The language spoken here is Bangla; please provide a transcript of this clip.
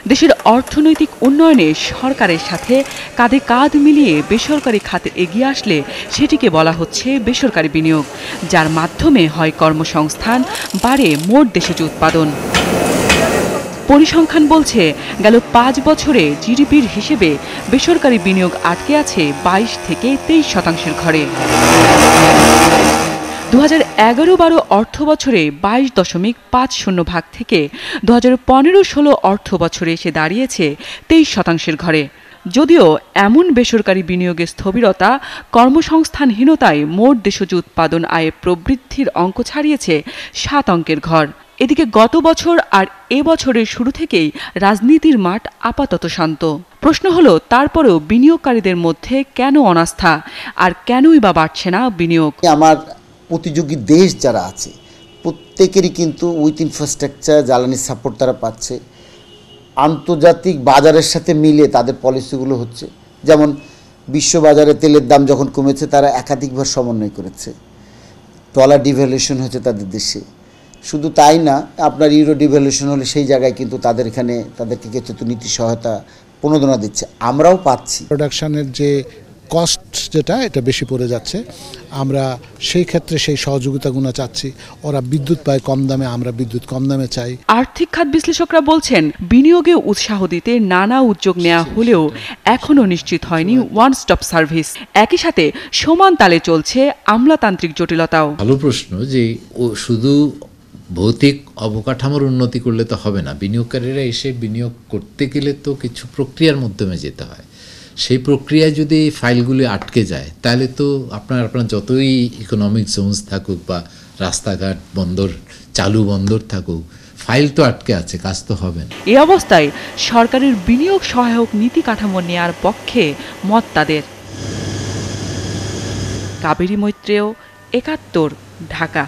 দেশের অর্থনৈতিক উন্নয়নে সরকারের সাথে কাঁধে কাঁধ মিলিয়ে বেসরকারি খাতে এগিয়ে আসলে সেটিকে বলা হচ্ছে বেসরকারি বিনিয়োগ, যার মাধ্যমে হয় কর্মসংস্থান, বাড়ে মোট দেশজ উৎপাদন। পরিসংখ্যান বলছে গেল ৫ বছরে জিডিপির হিসেবে বেসরকারি বিনিয়োগ আটকে আছে ২২ থেকে ২৩% ঘরে। ২০১১-১২ অর্থ বছরে ২২.৫০ থেকে ২০১৫-১৬ অর্থ বছরে এসে দাঁড়িয়েছে ২৩% ঘরে। যদিও এমন বেসরকারি বিনিয়োগের স্থবিরতা কর্মসংস্থানহীনতায় মোট দেশজ উৎপাদন আয়ে প্রবৃদ্ধির অঙ্ক ছাড়িয়েছে ৭ অঙ্কের ঘর। এদিকে গত বছর আর এ বছরের শুরু থেকেই রাজনীতির মাঠ আপাতত শান্ত। প্রশ্ন হলো, তারপরেও বিনিয়োগকারীদের মধ্যে কেন অনাস্থা, আর কেনই বা বাড়ছে না বিনিয়োগ? আমার প্রতিযোগী দেশ যারা আছে প্রত্যেকেরই কিন্তু উইথ ইনফ্রাস্ট্রাকচার, জ্বালানি সাপোর্ট তারা পাচ্ছে, আন্তর্জাতিক বাজারের সাথে মিলে তাদের পলিসিগুলো হচ্ছে। যেমন বিশ্ববাজারে তেলের দাম যখন কমেছে তারা একাধিকবার সমন্বয় করেছে, ডলার ডিভ্যালুয়েশন হচ্ছে তাদের দেশে। শুধু তাই না, আপনার ইউরো ডিভ্যালুয়েশন হলে সেই জায়গায় কিন্তু তাদের এখানে তাদেরকে কিছু নীতি সহায়তা প্রণোদনা দিচ্ছে, আমরাও পাচ্ছি। প্রোডাকশানের যে কস্ট যেটা এটা বেশি পড়ে যাচ্ছে, আমরা সেই ক্ষেত্রে সেই সহযোগিতাগুলো চাচ্ছি। ওরা বিদ্যুৎ পায় কম দামে, আমরা বিদ্যুৎ কম দামে চাই। আর্থিক খাত বিশ্লেষকরা বলছেন, বিনিয়োগে উৎসাহ দিতে নানা উদ্যোগ নেওয়া হলেও এখনও নিশ্চিত হয়নি ওয়ান স্টপ সার্ভিস। একই সাথে সমান তালে চলছে আমলাতান্ত্রিক জটিলতাও। ভালো প্রশ্ন যে শুধু ভৌতিক অবকাঠামোর উন্নতি করলে তো হবে না। বিনিয়োগকারীরা এসে বিনিয়োগ করতে গেলে তো কিছু প্রক্রিয়ার মাধ্যমে যেতে হয়। সেই প্রক্রিয়ায় যদি ফাইলগুলি আটকে যায় তাহলে তো আপনার যতই ইকোনমিক জোনস থাকুক বা রাস্তাঘাট বন্দর চালু বন্দর থাকুক, ফাইল তো আটকে আছে, কাজ তো হবে না। এই অবস্থায় সরকারের বিনিয়োগ সহায়ক নীতি কাঠামো নেয়ার পক্ষে মত তাদের। কাবেরী মৈত্রেয়, ৭১, ঢাকা।